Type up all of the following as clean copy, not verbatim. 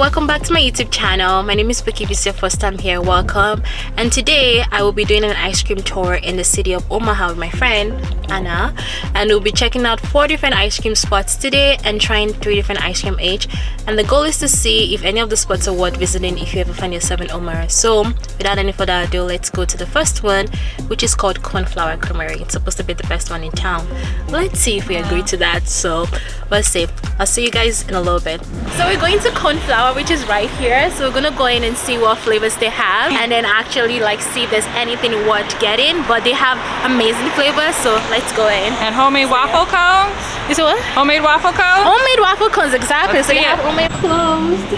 welcome back to my YouTube channel. My name is Vicky. If it's your first time here, welcome. And today I will be doing an ice cream tour in the city of Omaha with my friend Anna, and we'll be checking out 4 different ice cream spots today and trying 3 different ice cream each. And the goal is to see if any of the spots are worth visiting if you ever find yourself in Omaha. So without any further ado, let's go to the first one, which is called CONEFLOWER Creamery. It's supposed to be the best one in town. Let's see if we agree to that. So let's see. I'll see you guys in a little bit. So we're going to CONEFLOWER, which is right here. So we're gonna go in and see what flavors they have, and then actually like see if there's anything worth getting. But they have amazing flavors, so let's go in. And homemade waffle cones. Is it what? Homemade waffle cones. Homemade waffle cones, exactly. Let's so they have homemade closed.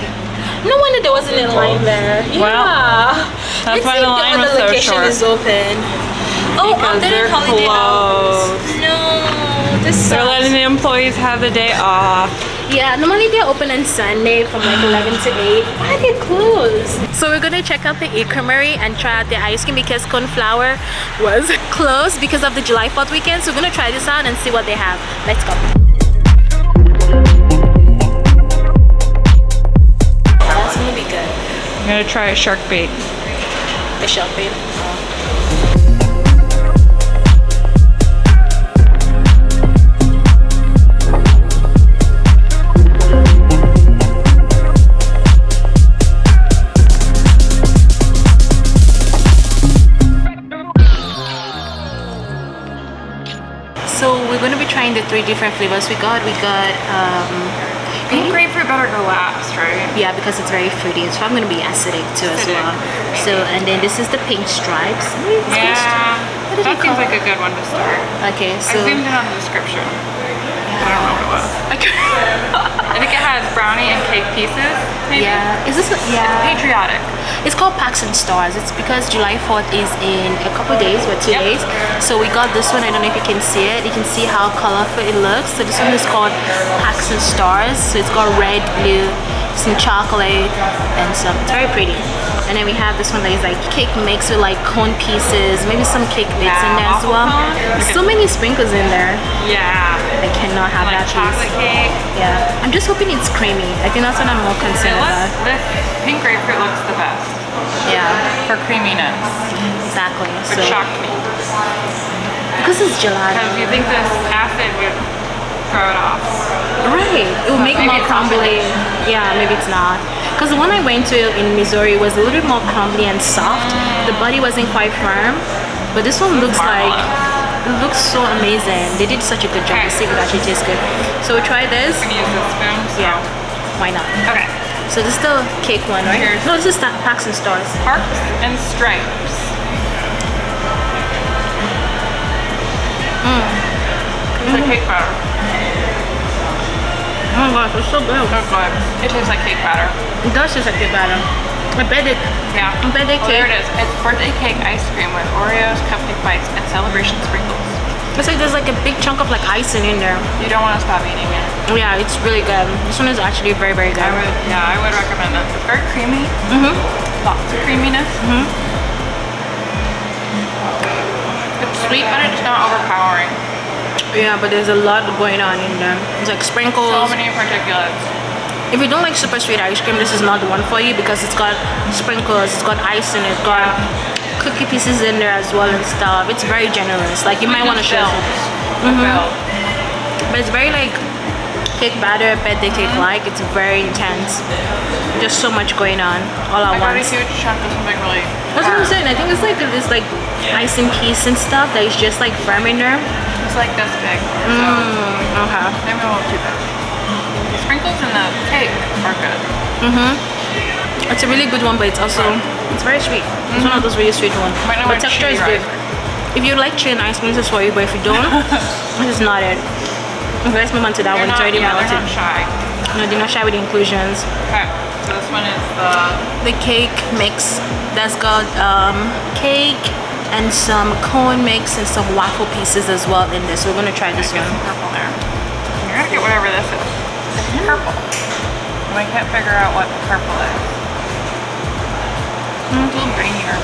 No wonder there wasn't a line there. Yeah. Well, that's why the line was so short. Is open. Oh, because they're holiday closed. hours. No, this sucks. They're letting the employees have the day off. Yeah, normally they're open on Sunday from like 11 to 8. Why are they closed? So we're gonna check out the ECREAMERY and try out the ice cream because CONEFLOWER was closed because of the July 4th weekend. So we're gonna try this out and see what they have. Let's go. That's gonna be good. I'm gonna try a shark bait. The shark bait. So we're going to be trying the 3 different flavors we got. Pink grapefruit better go last, right? Yeah, because it's very fruity. So I'm going to be acidic too as well. Maybe. So, and then this is the pink stripes. Yeah, what did that seems call like a good one to start. Okay, so I zoomed in on the description. I don't know what it was. I think it has brownie and cake pieces. Maybe? Yeah, is this? Yeah, It's patriotic. It's called Packs and Stars. It's because July 4th is in a couple days, but 2 days. So we got this one. I don't know if you can see it. You can see how colorful it looks. So this one is called Packs and Stars. So it's got red, blue, some chocolate, and some. It's very pretty. And then we have this one that is like cake mix with like cone pieces, maybe some cake bits in there as well. There's so many sprinkles in there. Yeah. I cannot have Like that chocolate piece. cake. Yeah. I'm just hoping it's creamy. I think that's what I'm more concerned about. This pink grapefruit looks the best. Yeah. For creaminess. Exactly. Which shocked me. Because it's gelato. Because you think this acid would throw it off. Right. It will make it more crumbly. Yeah, maybe it's not. Because the one I went to in Missouri was a little bit more crumbly and soft. The body wasn't quite firm. But this one looks like, it looks so amazing. They did such a good job. Let's see if it actually tastes good. So we'll try this. I'm gonna use this spoon. So. Yeah. Why not? Okay. So this is the cake one, right? Here's No, this is Packs and Stars. Parks and Stripes. It's like cake batter. Oh my gosh, it's so good. So good. It tastes like cake batter. It does taste like cake batter. I bet it. Yeah. I bet it Oh, cake. there it is. It's birthday cake ice cream with Oreos, cupcake bites, and celebration sprinkles. It's like there's like a big chunk of like icing in there. You don't want to stop eating it. Yeah, it's really good. This one is actually very, very good. I would recommend it. It's very creamy. Lots of creaminess. It's sweet, but it's not overpowering. Yeah, but there's a lot going on in there. It's like sprinkles. So many particulates. If you don't like super sweet ice cream, this is not the one for you because it's got sprinkles, it's got icing, it's got cookie pieces in there as well and stuff. It's very generous. Like you might want to show. But it's very like cake batter, birthday cake like. It's very intense. Just so much going on all at I got a once. huge chunk of something really That's what I'm saying. I think it's like this like icing piece and stuff that is just like firm in there. It's like this big. So Okay. maybe a little too big. The sprinkles in the cake are good. It's a really good one, but it's also it's very sweet. It's one of those really sweet ones. But texture is good. If you like chewing ice cream, this is for you. But if you don't, this is not it. Okay, let's move on to that one. It's already melted. They're not shy. No, they're not shy with the inclusions. Okay, so this one is the cake mix that's got cake and some cone mix and some waffle pieces as well in this. So we're gonna try this one. some purple there. You're gonna get whatever this is. It's purple. And I can't figure out what the purple is. It's a little grainier.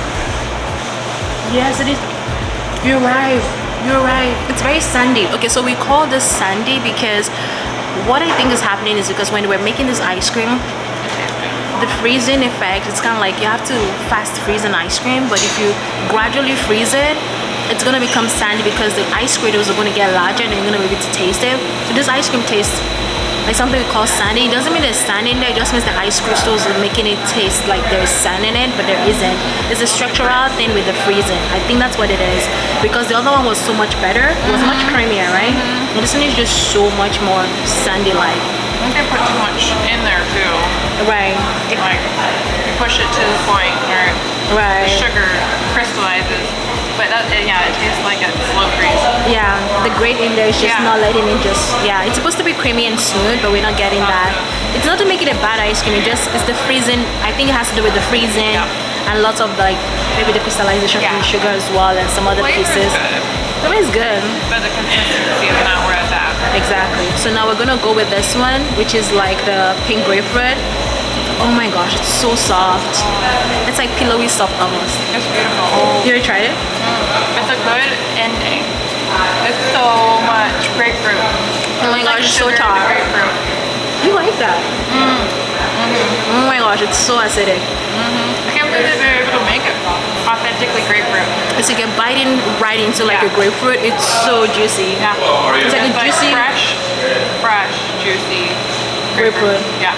Yes, it is. You're right. You're right. It's very sandy. Okay, so we call this sandy because what I think is happening is because when we're making this ice cream, the freezing effect, it's kind of like you have to fast freeze an ice cream, but if you gradually freeze it, it's gonna become sandy because the ice crystals are gonna get larger and you're gonna be able to taste it. So this ice cream tastes like something we call sandy. It doesn't mean there's sand in there, it just means the ice crystals are making it taste like there's sand in it, but there isn't. It's a structural thing with the freezing. I think that's what it is, because the other one was so much better. It was much creamier, right? And this one is just so much more sandy-like. I think they put too much in there too. Right. Like, you push it to the point where the sugar crystallizes. But that, yeah, it tastes like a slow freeze. Yeah, the grate in there is just not letting it just, it's supposed to be creamy and smooth, but we're not getting that. It's not to make it a bad ice cream, it's the freezing. I think it has to do with the freezing and lots of like, maybe the crystallization from the sugar as well and some other pieces. That is good. But the consistency is not where it's at. Exactly. So now we're gonna go with this one, which is like the pink grapefruit. Oh my gosh, it's so soft. It's like pillowy soft almost. It's beautiful. You already tried it? It's a good ending. It's so much grapefruit. Oh my gosh, it's so tart. Grapefruit. You like that? Oh my gosh, it's so acidic. I can't believe that they're able to make it authentically grapefruit. It's like you're biting right into like a grapefruit. It's so juicy. Yeah. It's like a juicy, fresh, juicy grapefruit. Yeah.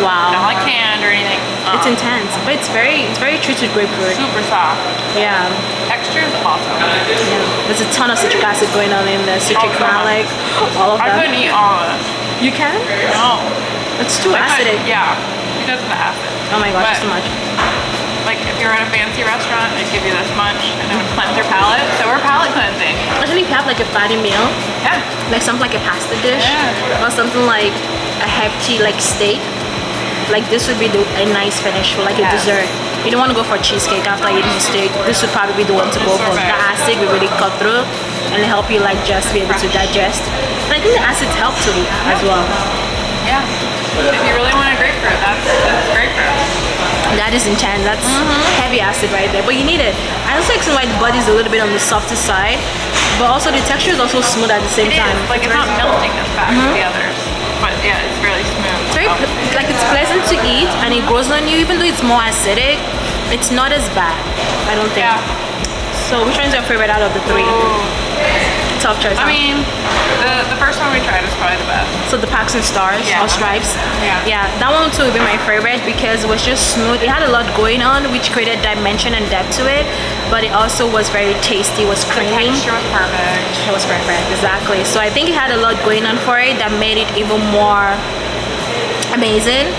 Wow. Not like canned or anything. It's intense, but it's very true to grapefruit. Super soft. Yeah. Texture is awesome. Yeah. There's a ton of citric acid going on in there. Citric malic, all of that. I couldn't eat all of it. You can? No. It's too acidic. Yeah, because of the acid. Oh my gosh, it's too much. Like if you're at a fancy restaurant, they'd give you this much and it would cleanse your palate. So we're palate cleansing. Especially if you have like a fatty meal. Yeah. Like something like a pasta dish. Yeah. Or something like a hefty like steak. Like this would be a nice finish for like a dessert. You don't want to go for cheesecake after eating the steak. This would probably be the one to go for. The acid will really cut through and help you like just be able to digest. And I think the acids help too as well. Yeah. If you really want a grapefruit, that's grapefruit. That is intense. That's heavy acid right there. But you need it. I also like why the body is a little bit on the softer side, but also the texture is also smooth at the same time. Like it's not melting as fast as the others. But yeah, it's really smooth. It's very like it's pleasant to eat and it grows on you, even though it's more acidic. It's not as bad, I don't think. Yeah. So which one's your favorite out of the three? Tough choice. I mean, the first one we tried is probably the best. So the Packs and Stars or Stripes. Yeah. That one too would be my favorite because it was just smooth. It had a lot going on, which created dimension and depth to it. But it also was very tasty. It was creamy. The texture was perfect. It was perfect, exactly. So I think it had a lot going on for it that made it even more amazing.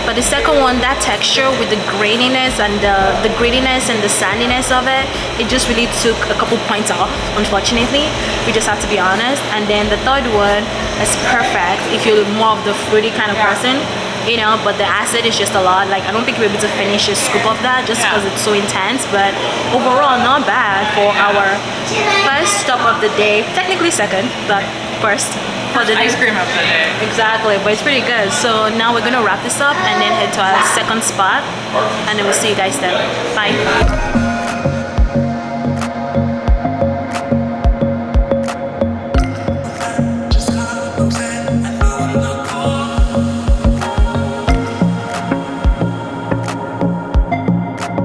But the second one, that texture with the graininess and the grittiness and the sandiness of it, it just really took a couple points off, unfortunately. We just have to be honest. And then the third one is perfect if you're more of the fruity kind of person, you know, but the acid is just a lot. Like I don't think we're able to finish a scoop of that just because it's so intense, but overall not bad for our first stop of the day. Technically second, but first. For the ice cream of the day. Exactly, but it's pretty good. So now we're gonna wrap this up and then head to our second spot, and then we'll see you guys there. Bye.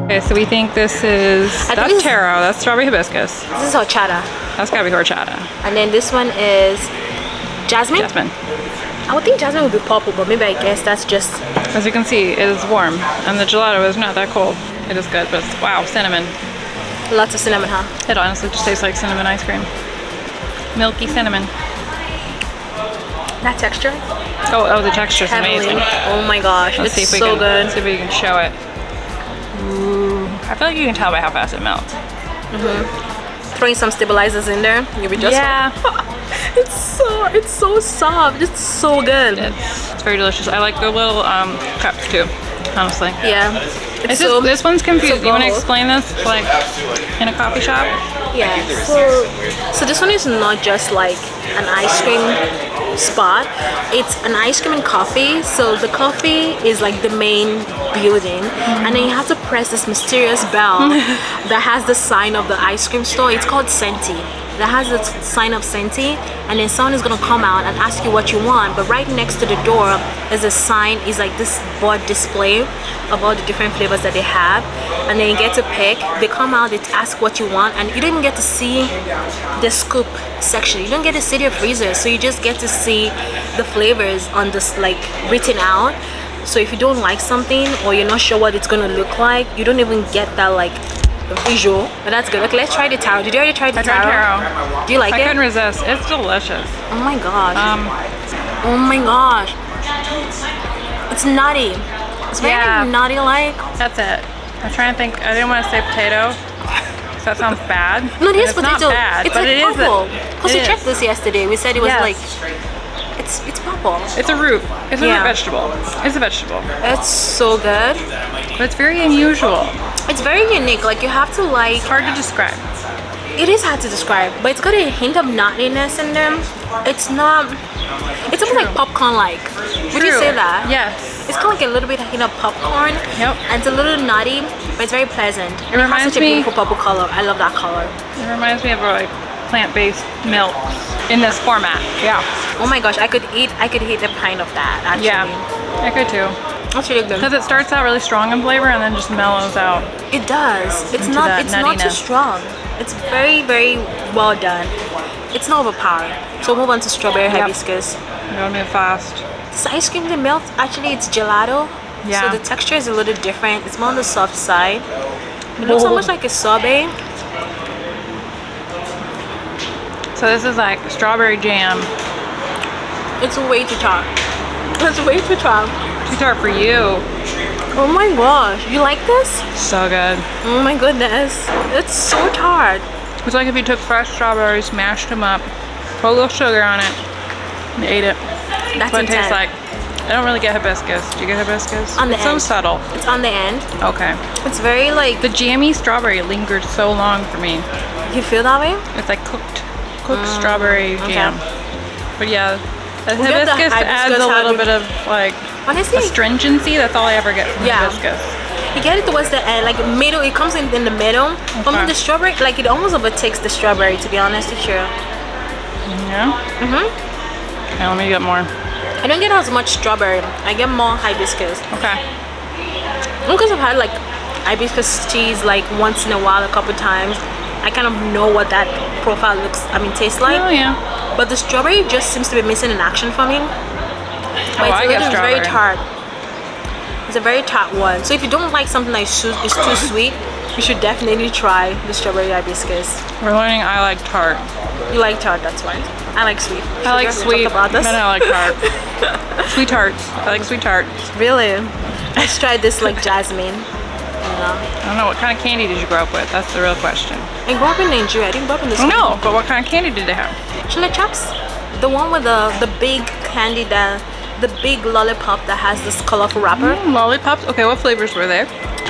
Okay, so we think this is, that's taro, that's strawberry hibiscus. This is horchata. That's gotta be horchata. And then this one is jasmine? Jasmine. I would think jasmine would be purple, but maybe I guess that's just... As you can see, it is warm, and the gelato is not that cold. It is good, but it's, wow, cinnamon. Lots of cinnamon, huh? It honestly just tastes like cinnamon ice cream. Milky cinnamon. That texture? Oh, the texture is amazing. Oh my gosh, Let's it's see if so we can, good. Let's see if we can show it. Ooh, I feel like you can tell by how fast it melts. Throwing some stabilizers in there, you'll be just it's so soft. It's so good. It's very delicious. I like the little cups too, honestly. Yeah. It's just, this one's confused. You want to explain this like in a coffee shop? Yeah. So this one is not just like an ice cream spot. It's an ice cream and coffee. So the coffee is like the main building, and then you have to press this mysterious bell that has the sign of the ice cream store. It's called Senti. That has the sign of Senti, and then someone is gonna come out and ask you what you want. But right next to the door is a sign, is like this board display of all the different flavors that they have, and then you get to pick. They come out, they ask what you want, and you don't even get to see the scoop section. You don't get to see their freezer, so you just get to see the flavors on this, like, written out. So if you don't like something or you're not sure what it's gonna look like, you don't even get that, like, visual. But that's good. Okay, let's try the taro. Did you already try the taro? I tried taro. Do you like it? I couldn't resist. It's delicious. Oh my gosh. Oh my gosh. It's nutty. It's very nutty like. That's it. I'm trying to think. I didn't want to say potato. So that sounds bad. No, it is it's potato. Not bad, it's but like it purple. Because we is. checked this yesterday. We said it was like, it's purple. It's a root. It's a root vegetable. It's a vegetable. It's so good. But it's very unusual. It's very unique. Like, you have to like. It's hard to describe. It is hard to describe, but it's got a hint of nuttiness in them. It's not. It's almost like popcorn-like. Would you say that? Yes. It's kind of like a little bit of hint of popcorn. Yep. And it's a little nutty, but it's very pleasant. It reminds has such a me. beautiful purple color. I love that color. It reminds me of like plant-based milk in this format. Yeah. Oh my gosh, I could eat a pint of that. Actually. Yeah. I could too. That's really good. Because it starts out really strong in flavor and then just mellows out. It does. It's into not. that It's not too nuttiness. strong. It's very, very well done. It's not overpowering. So we'll move on to strawberry hibiscus. You gotta move fast. This ice cream they melt, actually it's gelato. Yeah. So the texture is a little different. It's more on the soft side. It looks almost like a sorbet. So this is like strawberry jam. It's way too tart. It's way too tart. Too tart for you. Oh my gosh, you like this? So good. Oh my goodness, it's so tart. It's like if you took fresh strawberries, mashed them up, put a little sugar on it, and ate it. That's what it tastes intense. like. I don't really get hibiscus. Do you get hibiscus? On the it's end. so subtle. It's on the end. Okay. It's very like. The jammy strawberry lingered so long for me. You feel that way? It's like cooked strawberry jam. But yeah, the We'll get the hibiscus adds hibiscus a little having- bit of like Honestly, astringency. That's all I ever get from Yeah. hibiscus. you get it towards the end, like middle. It comes in the middle. But Okay. with the strawberry, like it almost overtakes the strawberry. To be honest with you. Yeah? Mhm. Okay, let me get more. I don't get as much strawberry. I get more hibiscus. Okay. Because I've had like hibiscus cheese like once in a while, a couple times. I kind of know what that profile tastes like. Oh yeah. But the strawberry just seems to be missing in action for me. But I get it's very strawberry. tart. It's a very tart one. So if you don't like something that is too sweet, you should definitely try the strawberry hibiscus. We're learning I like tart. You like tart, that's why. I like sweet. I like Sugar, we sweet, talked about but this. I like tart. Sweet tarts. I like sweet tarts. Really? Let's try this like jasmine. You know? I don't know, what kind of candy did you grow up with? That's the real question. I grew up in Nigeria. I didn't grow up in this No, but what kind of candy did they have? Chile chops. The one with the big candy, the big lollipop that has this colorful wrapper. Lollipops? Okay, what flavors were there?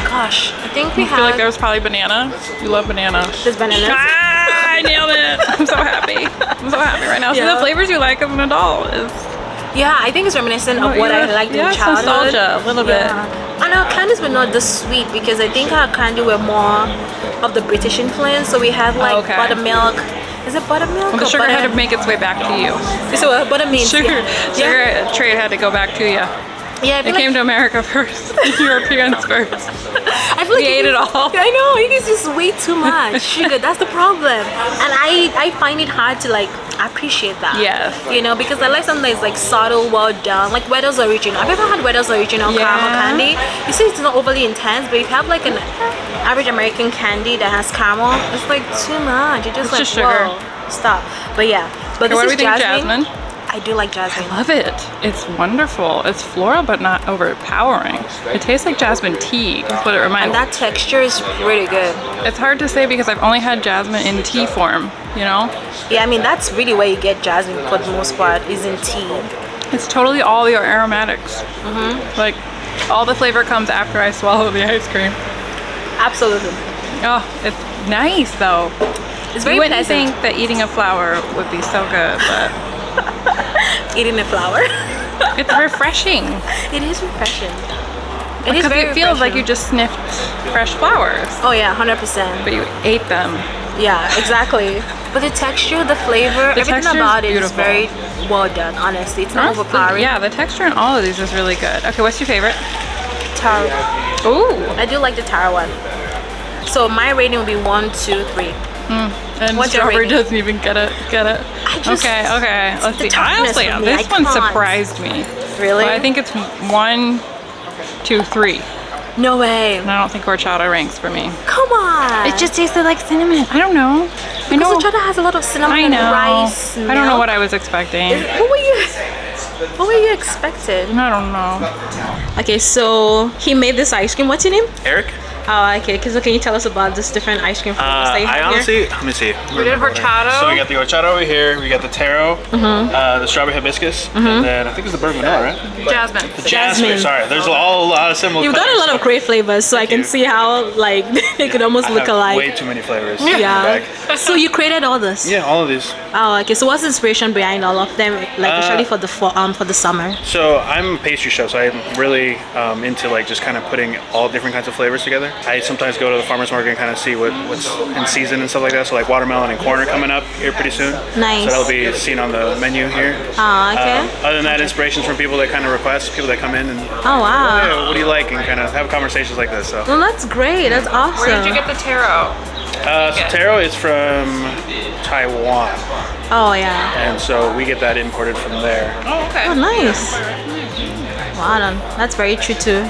Gosh, I think we I feel like had there was probably banana. You love banana. this bananas. Ah, I nailed it. I'm so happy. I'm so happy right now. So Yeah. the flavors you like as an adult is... Yeah, I think it's reminiscent of what I liked in yeah, childhood. nostalgia, a little bit. And our candies were not this sweet because I think our candy were more of the British influence. So we had like Okay. buttermilk. Is it buttermilk? Well, the or sugar had butter? to make its way back to you. So buttermilk. Sugar Yeah. trade had to go back to you. Yeah, I feel It came to America first. Europeans first. I feel like We ate it all. I know, it is just way too much sugar. That's the problem. And I find it hard to like appreciate that. Yes. You know, because I like something that's like subtle, well done. Like Weddel's Original. Have you ever had Weddel's Original caramel candy? You see, it's not overly intense, but if you have like an average American candy that has caramel, it's like too much. It's It's like, just sugar. whoa, stop. But yeah. But Okay, what this do we is think of jasmine? I do like jasmine. Love it. It's wonderful. It's floral but not overpowering. It tastes like jasmine tea. That's what it reminds And me. that texture is really good. It's hard to say because I've only had jasmine in tea form, you know? Yeah, I mean, that's really where you get jasmine for the most part, is in tea. It's totally all your aromatics. Like, all the flavor comes after I swallow the ice cream. Absolutely. Oh, it's nice though. It's very You wouldn't pleasant. think that eating a flower would be so good, but Eating a flower. it's refreshing. It is refreshing. It is Because very it feels like refreshing. you just sniffed fresh flowers, Oh yeah, 100%. but you ate them. Yeah, exactly. But the texture, the flavor, The everything texture is about it is beautiful. very well done. Honestly, it's not Honestly, overpowering. yeah, the texture in all of these is really good. Okay, what's your favorite? taro. Ooh. I do like the taro one. So my rating would be 1, 2, 3. And What's your strawberry rating? doesn't even get it. Okay. Let's see. toughness Honestly, for me, this I one can't. surprised me. Really? But I think it's 1, 2, 3. No way. And I don't think horchata ranks for me. Come on. It just tasted like cinnamon. I don't know. I know. Because horchata has a lot of cinnamon I and know. rice. I don't know what I was expecting. What were you expecting? I don't know. Okay, so he made this ice cream. What's your name? Eric? Oh, okay. Because can you tell us about this different ice cream flavors that you I have here? honestly, let me see. We did horchata. So we got the horchata over here, we got the taro, the strawberry hibiscus, and then I think it's the bergamot, right? Jasmine. The jasmine, sorry. There's a lot of similar You've got a lot of great flavors, so I can you. see how like they could almost I look have alike. way too many flavors. Yeah. So you created all this? Yeah, all of these. Oh, okay. So what's the inspiration behind all of them, like especially for the summer? So I'm a pastry chef, so I'm really into like just kind of putting all different kinds of flavors together. I sometimes go to the farmer's market and kind of see what's in season and stuff like that. So like watermelon and corn are coming up here pretty soon. Nice. So that'll be seen on the menu here. Oh, okay. Other than that, inspirations from people that kind of request, people that come in and Oh wow. yeah, what do you like, and kind of have conversations like this. So, Well, that's great. That's awesome. Where did you get the taro? so taro is from Taiwan, Oh yeah. and so we get that imported from there. Oh, okay. Oh, nice. Wow, that's very true to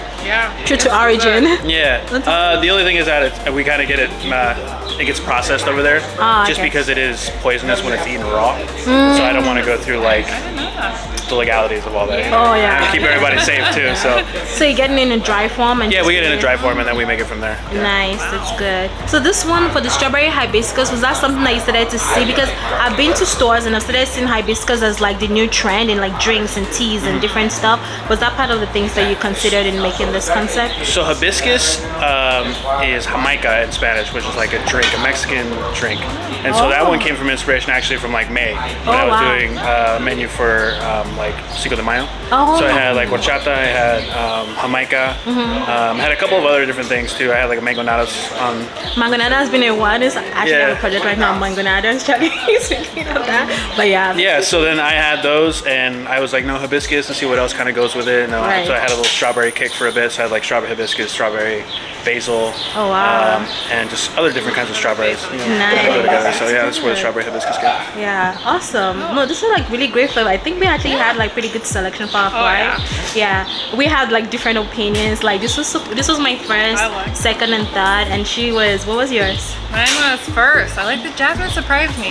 origin. Yeah. The only thing is that we kind of get it. It gets processed over there, just okay. because it is poisonous when it's eaten raw. So I don't want to go through like the legalities of all that. You know? Oh, yeah. And keep everybody safe too. So So you're getting it in dry form and yeah, just we get it in a doing dry form and then we make it from there. Nice, that's good. So this one for the strawberry hibiscus, was that something that you started to see? Because I've been to stores and I've started seeing hibiscus as like the new trend in like drinks and teas and different stuff. Was that part of the things that you considered in making this concept? So hibiscus is Jamaica in Spanish, which is like a drink, a Mexican drink. And so that one came from inspiration actually from like May when I was doing a menu for like Cinco de Mayo. Oh. So I had like horchata, I had Jamaica, I had a couple of other different things too. I had like a mangonadas on. Mangonada has been a while. I actually have a project right now on mangonadas. Speaking of that, but yeah. Yeah, so then I had those and I was like, no, hibiscus and see what else kind of goes with it. And, Right. So I had a little strawberry kick for a bit. So I had like strawberry hibiscus, strawberry basil, Oh, wow. and just other different kinds of strawberries. You know, Nice. kind of go together. So yeah, that's where the strawberry hibiscus came. Yeah, awesome. No, this is like really great flavor. I think we actually had like pretty good selection for our flight. Yeah, we had like different opinions. Like this was my first, second, and third, and she was. What was yours? Mine was first. I like the jasmine. Surprised me.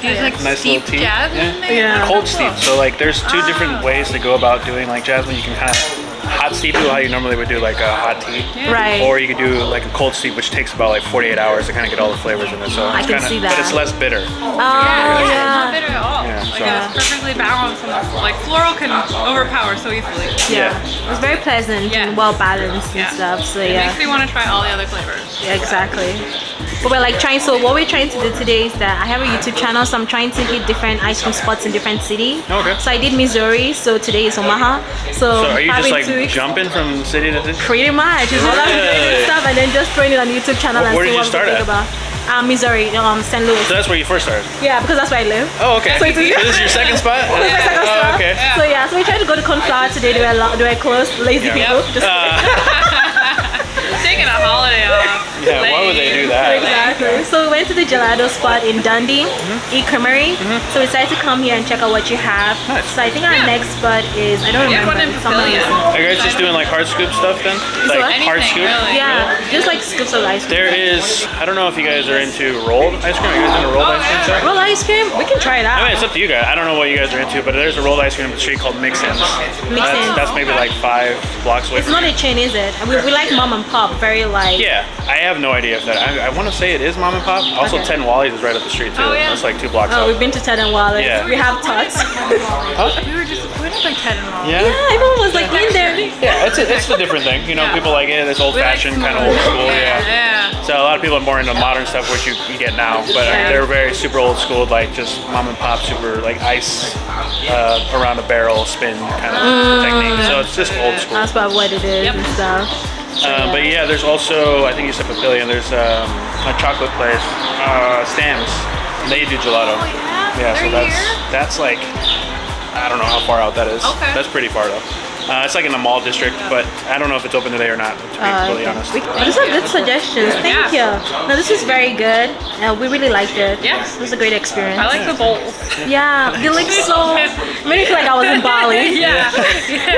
Use like Nice steep little tea. jasmine. Yeah. Cold steep. So like there's two different ways to go about doing like jasmine. You can kind of hot steep it how you normally would do like a hot tea. Right. Or you could do like a cold steep, which takes about like 48 hours to kind of get all the flavors in it. So I it's can kinda, see that. But it's less bitter. Oh It's yeah. not bitter at all. Yeah, Like so- it's perfectly balanced. And like floral can overpower so easily. Yeah, it was very pleasant and well balanced and stuff. So It yeah, makes me want to try all the other flavors. yeah, exactly. But we're like trying. So what we're trying to do today is that I have a YouTube channel, so I'm trying to hit different ice cream spots in different cities. Okay. So I did Missouri, so today is Omaha. So So are you just probably like 2 weeks. jumping from city to city? Pretty much. It's all I'm doing Really? stuff and then just throwing it on the YouTube channel and Where see did you what start we think at? about. Missouri, St. Louis. So that's where you first started? Yeah, because that's where I live. Oh, okay. So So this is your second spot? Oh, okay. So yeah, so we tried to go to CONEFLOWER today. They were closed. Lazy people. Just Taking a holiday off. Yeah, why would they do that? Exactly. So we went to the gelato spot in Dundee, ECREAMERY. So we decided to come here and check out what you have. Nice. So I think our next spot is, I don't Yeah, remember. one in It's somewhere Papillion. else. Are you guys just doing like hard scoop stuff then? Like Anything, hard scoop? really. Yeah, just like scoops of ice cream. There is, I don't know if you guys are into rolled ice cream. Are you guys into rolled ice cream? Sorry? Roll ice cream? We can try it out. I mean, it's up to you guys. I don't know what you guys are into, but there's a rolled ice cream up the street called Mix-Ins. Mix-Ins. That's maybe like 5 blocks away It's from not a chain, is it? We like mom and pop, very like. Yeah, I have no idea if that. I want to say it is mom and pop. Also, Okay. 10 Wally's is right up the street too. Oh, yeah. That's like 2 blocks Oh, up. we've been to Ted and Wallace. Yeah. We have tots. We were disappointed by Ted and Wall. Yeah. Yeah, everyone was like in there. Yeah, it's a different thing. You know, Yeah. people like it. It's old We like fashioned, small. kind of old school. Yeah. Yeah. So a lot of people are more into modern stuff, which you get now. But Yeah. they're very super old school, like just mom and pop, super like ice around a barrel spin kind of technique. So it's just old school. That's about what it is Yep. and stuff. But yeah, there's also, I think you said Papillion, there's a chocolate place, Stamps, and they do gelato. Yeah, so They're here? that's like, I don't know how far out that is. Okay. That's pretty far though. It's like in the mall district, but I don't know if it's open today or not, to be really honest. These are good suggestions. Thank you. No, this is very good. We really liked it. Yes. It was a great experience. I like the bowls. Yeah, they look so. Made me feel like I was in Bali. Yeah.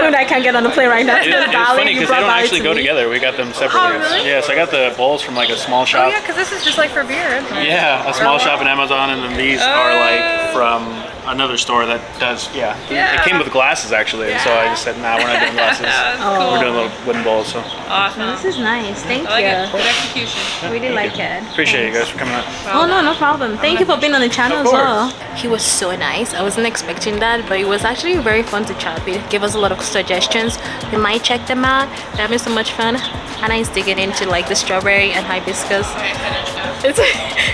When I can't get on the plane right now. It's funny because they don't actually go together. We got them separately. Oh, really? Yeah, so I got the bowls from like a small shop. Oh yeah, because this is just like for beer. Isn't it? Yeah, a small shop in Amazon, and then these are like from another store that does, It came with glasses actually, and so I just said, nah, we're not doing glasses. Cool. We're doing little wooden bowls, so. Awesome. This is nice. Thank I like you. it. Good execution. Really like it. Appreciate you guys for coming out. Oh no, no problem. Thank you for being on the channel as well. He was so nice. I wasn't expecting that, but it was actually very fun to chat. He gave us a lot of suggestions. We might check them out. They're having so much fun. Hannah is digging into like the strawberry and hibiscus.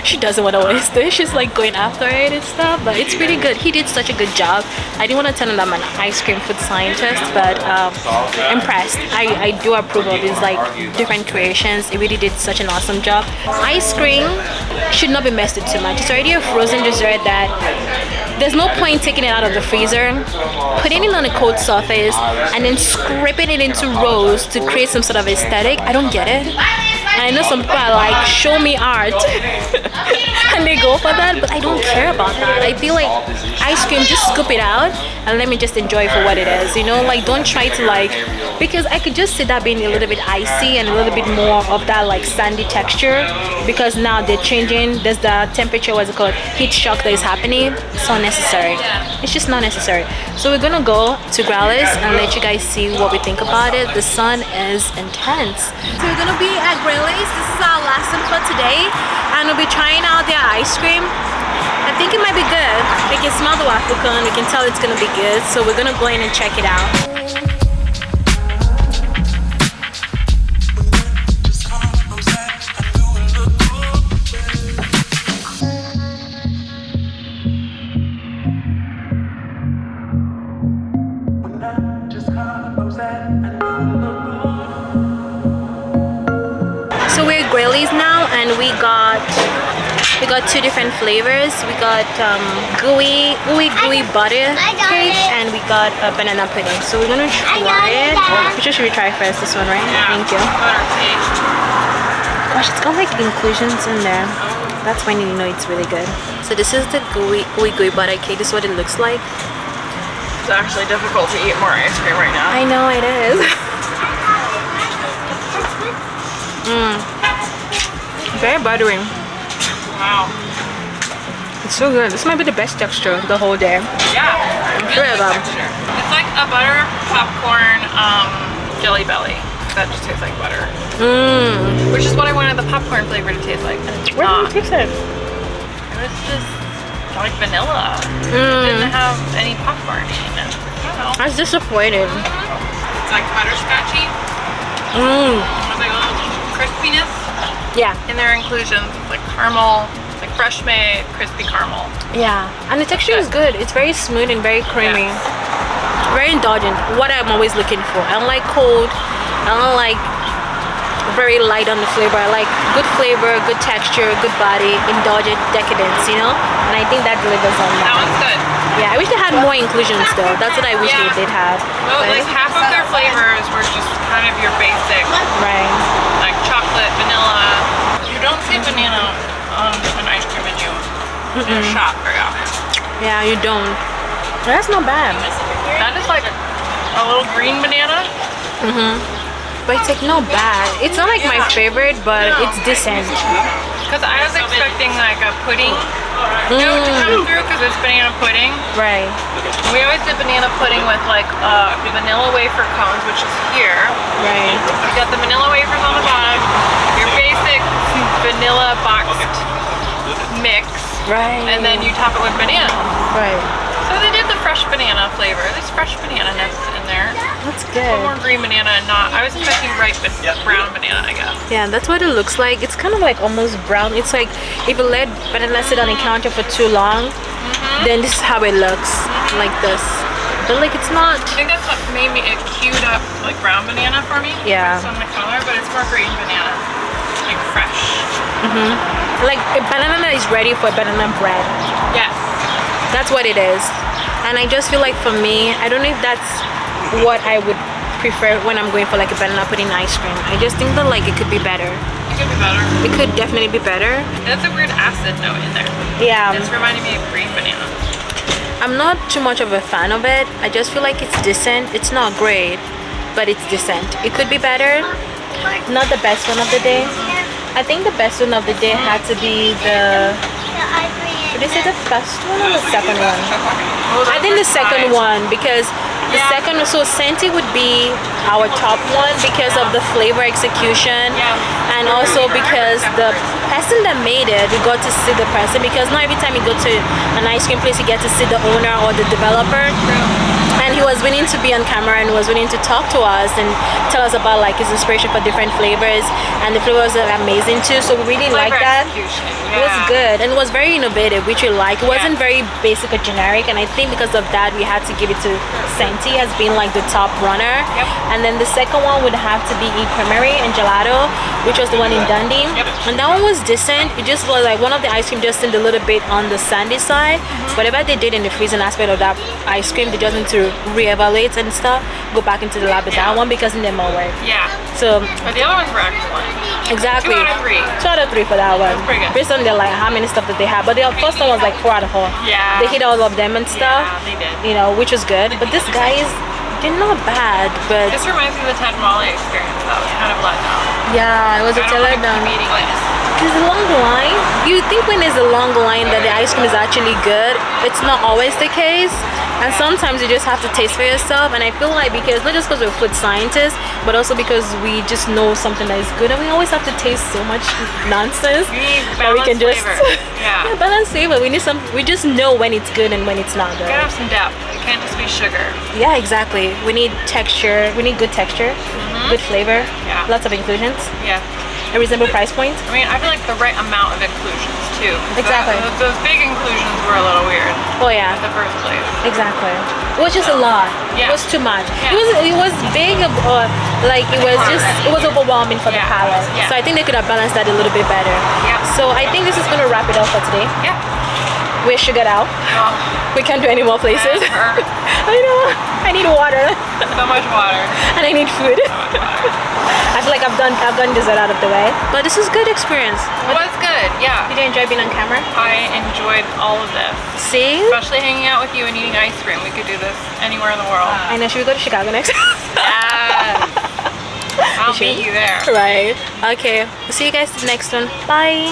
She doesn't want to waste it. She's like going after it and stuff, but it's pretty good. He did such a good job. I didn't want to tell him that I'm an ice cream food scientist, but impressed. I do approve of his like different creations. He really did such an awesome job. Ice cream should not be messed with too much. It's already a frozen dessert that there's no point taking it out of the freezer, putting it on a cold surface, and then scraping it into rolls to create some sort of aesthetic. I don't get it. And I know some people are like, show me art. And they go for that, but I don't care about that. I feel like ice cream, just scoop it out and let me just enjoy it for what it is. You know, like don't try to like, because I could just see that being a little bit icy and a little bit more of that like sandy texture, because now they're changing. There's the temperature, what's it called, heat shock that is happening. It's unnecessary. It's just not necessary. So we're gonna go to Growlers and let you guys see what we think about it. The sun is intense. So we're gonna be at Growlers. This is our last one for today, and we'll be trying out their ice cream. I think it might be good. We can smell the waffle cone. We can tell it's gonna be good. So we're gonna go in and check it out. So we're at Grayleys now, and we got two different flavors. We got gooey butter cake, and we got banana pudding. So we're gonna try it. Which one should we try first? This one, right? Yeah. Thank you. Butter cake. Gosh, it's got like inclusions in there. That's when you know it's really good. So this is the gooey butter cake. This is what it looks like. It's actually difficult to eat more ice cream right now. I know it is. Very buttery. Wow. It's so good. This might be the best texture the whole day. Yeah. I'm sure of them. It's like a butter popcorn jelly belly. That just tastes like butter. Which is what I wanted the popcorn flavor to taste like. Where did you taste it? It was just like vanilla. It didn't have any popcorn in it. I don't know. I was disappointed. It's like butterscotchy. With like a little crispiness. Yeah. In their inclusions, like caramel, like fresh made crispy caramel. Yeah. And the texture is good. It's very smooth and very creamy. Very indulgent. What I'm always looking for. I don't like cold. I don't like very light on the flavor. I like good flavor, good texture, good body, indulgent decadence, you know? And I think that delivers on that. That one's good. Yeah, I wish they had more inclusions though. That's what I wish they did have. Well, like half of their flavors were just kind of your basic, right, like chocolate, vanilla. You don't see banana on an ice cream menu in a shop very often. Yeah, you don't. That's not bad. That is like a little green banana. But it's like not bad. It's not like my favorite, but it's decent. Because I was expecting like a pudding to come through because it's banana pudding. Right. We always did banana pudding with like vanilla wafer cones, which is here. Right. You got the vanilla wafers on the bottom, your basic vanilla boxed mix, Right. and then you top it with banana. Right. So they did the fresh banana flavor. There's fresh banana nuts in there. That's A good. little more green banana and not. I was expecting ripe brown banana, I guess. Yeah, that's what it looks like. It's kind of like almost brown. It's like if you let banana sit on the counter for too long, then this is how it looks, like this. But like it's not. I think that's what made me, it queued up like brown banana for me. Yeah. Based on the color, but it's more green banana, like fresh. Like a banana that is ready for banana bread. Yes. That's what it is. And I just feel like for me, I don't know if that's what I would prefer when I'm going for like a banana pudding ice cream. I just think that like it could be better. It could be better. It could definitely be better. There's a weird acid note in there. Yeah. It's reminding me of green banana. I'm not too much of a fan of it. I just feel like it's decent. It's not great, but it's decent. It could be better. Not the best one of the day. I think the best one of the day had to be the... Would you say the first one or the second one? I think the second one, because the second, so Senti would be our top one because of the flavor execution, and also because the person that made it, we got to see the person, because not every time you go to an ice cream place you get to see the owner or the developer. And he was willing to be on camera and was willing to talk to us and tell us about like his inspiration for different flavors, and the flavors are amazing too, so we really like that. It was good and it was very innovative, which we like. It wasn't very basic or generic, and I think because of that we had to give it to Senti as being like the top runner. And then the second one would have to be ECREAMERY and gelato, which was the one in Dundee. And that one was decent. It just was like one of the ice cream just seemed a little bit on the sandy side. Whatever they did in the freezing aspect of that ice cream, they just need to re-evaluate and stuff, go back into the lab with that one, because in them more work. So but the other ones were excellent. Exactly. 2 out of 3. 2 out of 3 for that one. That's pretty good. Based on their like how many stuff that they have, but the first one was like 4 out of 4. They hit all of them and stuff. They did. You know, which was good. But this guy is, they're not bad, but This reminds me of the tamale experience. That was kind of let down. yeah, it was a I don't want to letdown. keep eating this. There's a long line. You think when there's a long line that the ice cream is actually good. It's not always the case. And sometimes you just have to taste for yourself. And I feel like because, not just because we're food scientists, but also because we just know something that is good, and we always have to taste so much nonsense. We need that we can balanced just flavor. Yeah. balance flavor. We need some. We just know when it's good and when it's not good. You gotta have some depth. It can't just be sugar. Yeah, exactly. We need texture. We need good texture, good flavor. Yeah. Lots of inclusions. Yeah. A reasonable price point. I mean, I feel like the right amount of inclusions too. Exactly. Those big inclusions were a little weird Oh yeah. at the first place. Exactly. It was just a lot. Yeah. It was too much. Yeah. It was big, like it was just, it was overwhelming for the palate. Yeah. So I think they could have balanced that a little bit better. Yeah. So I think this is gonna wrap it up for today. Yeah. We're sugared out. Oh, We can't do any more places. her. I know. I need water So much water. and I need food. I feel like I've done dessert out of the way. But this is good experience. It was good. Yeah. Did you enjoy being on camera? I enjoyed all of this. See? Especially hanging out with you and eating ice cream. We could do this anywhere in the world. I know. Should we go to Chicago next? Yes. I'll meet you there. Right. Okay. We'll see you guys in the next one. Bye.